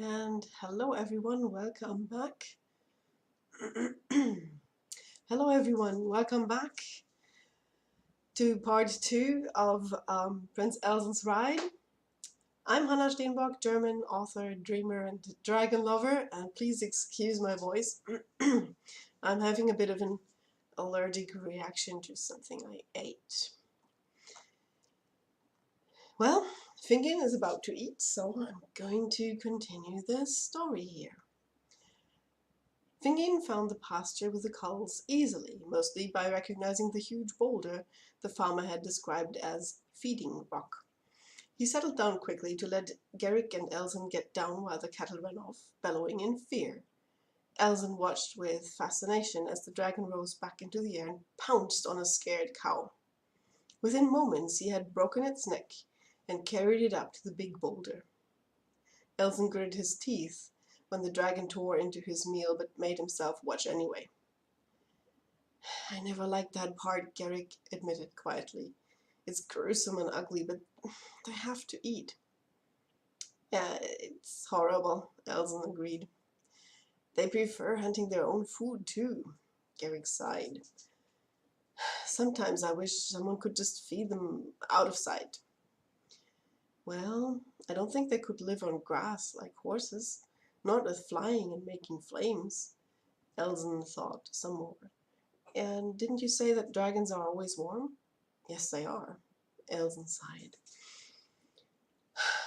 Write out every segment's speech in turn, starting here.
And hello everyone, welcome back. Hello everyone, welcome back to part 2 of Prince Elsen's Ride. I'm Hannah Steenbock, German author, dreamer and dragon lover, and please excuse my voice. I'm having a bit of an allergic reaction to something I ate. Well, Fingin is about to eat, so I'm going to continue the story here. Fingin found the pasture with the culls easily, mostly by recognizing the huge boulder the farmer had described as feeding rock. He settled down quickly to let Gerrik and Elsen get down while the cattle ran off, bellowing in fear. Elsen watched with fascination as the dragon rose back into the air and pounced on a scared cow. Within moments he had broken its neck and carried it up to the big boulder. Elsen gritted his teeth when the dragon tore into his meal, but made himself watch anyway. I never liked that part, Gerrik admitted quietly. It's gruesome and ugly, but they have to eat. Yeah, it's horrible, Elsen agreed. They prefer hunting their own food too, Gerrik sighed. Sometimes I wish someone could just feed them out of sight. Well, I don't think they could live on grass like horses, not with flying and making flames. Elsen thought some more. And didn't you say that dragons are always warm? Yes, they are, Elsen sighed.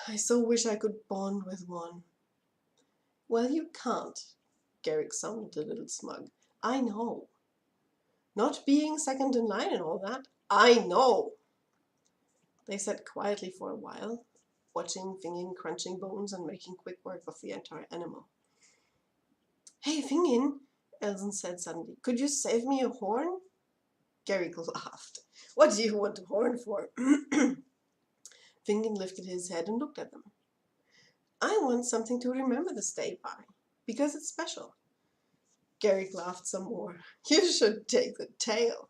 I so wish I could bond with one. Well, you can't, Gerrik sounded a little smug. I know. Not being second in line and all that. I know. They sat quietly for a while, watching Fingin crunching bones and making quick work of the entire animal. Hey, Fingin, Elsen said suddenly, could you save me a horn? Gerrik laughed. What do you want a horn for? Fingin lifted his head and looked at them. I want something to remember this day by, because it's special. Gerrik laughed some more. You should take the tail.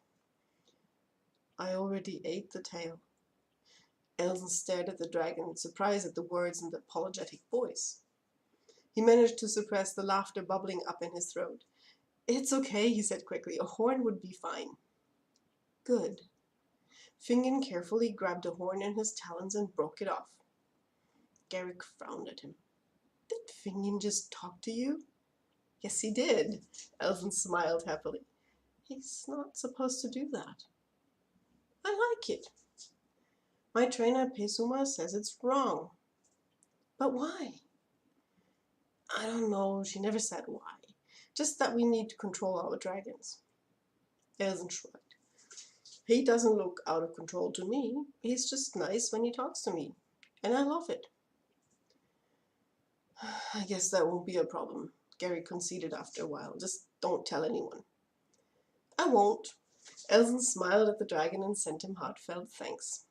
I already ate the tail. Elsen stared at the dragon, surprised at the words and the apologetic voice. He managed to suppress the laughter bubbling up in his throat. It's okay, he said quickly. A horn would be fine. Good. Fingin carefully grabbed a horn in his talons and broke it off. Gerrik frowned at him. Did Fingin just talk to you? Yes, he did. Elsen smiled happily. He's not supposed to do that. I like it. My trainer Pesuma says it's wrong. But why? I don't know. She never said why. Just that we need to control our dragons. Elsen shrugged. He doesn't look out of control to me. He's just nice when he talks to me. And I love it. I guess that won't be a problem, Gerrik conceded after a while. Just don't tell anyone. I won't. Elsen smiled at the dragon and sent him heartfelt thanks.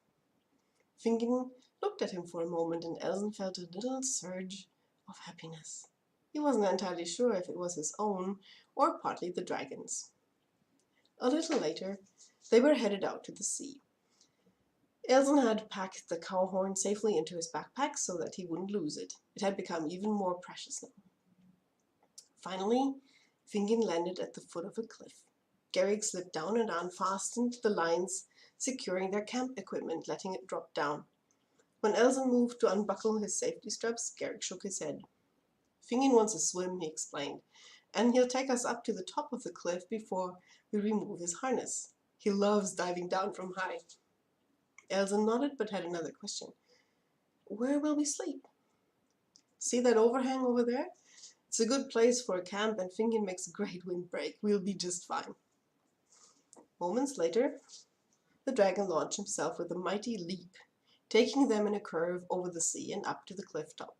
Fingin looked at him for a moment, and Elsen felt a little surge of happiness. He wasn't entirely sure if it was his own or partly the dragon's. A little later, they were headed out to the sea. Elsen had packed the cow horn safely into his backpack so that he wouldn't lose it. It had become even more precious now. Finally, Fingin landed at the foot of a cliff. Gerrik slipped down and unfastened the lines securing their camp equipment, letting it drop down. When Elsen moved to unbuckle his safety straps, Gerrik shook his head. Fingin wants a swim, he explained, and he'll take us up to the top of the cliff before we remove his harness. He loves diving down from high. Elsen nodded but had another question. Where will we sleep? See that overhang over there? It's a good place for a camp, and Fingin makes a great windbreak. We'll be just fine. Moments later, the dragon launched himself with a mighty leap, taking them in a curve over the sea and up to the cliff top.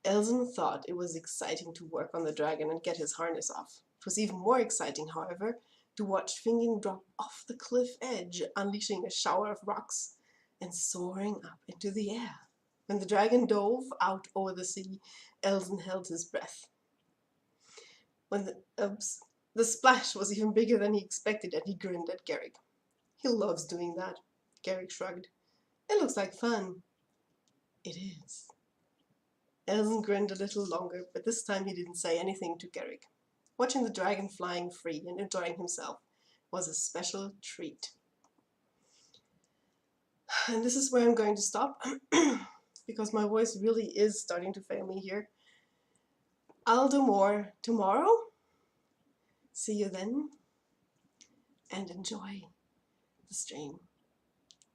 Elsen thought it was exciting to work on the dragon and get his harness off. It was even more exciting, however, to watch Fingin drop off the cliff edge, unleashing a shower of rocks and soaring up into the air. When the dragon dove out over the sea, Elsen held his breath. When the splash was even bigger than he expected, and he grinned at Gerrik. He loves doing that, Gerrik shrugged. It looks like fun. It is. Elsen grinned a little longer, but this time he didn't say anything to Gerrik. Watching the dragon flying free and enjoying himself was a special treat. And this is where I'm going to stop, because my voice really is starting to fail me here. I'll do more tomorrow. See you then, and enjoy the stream.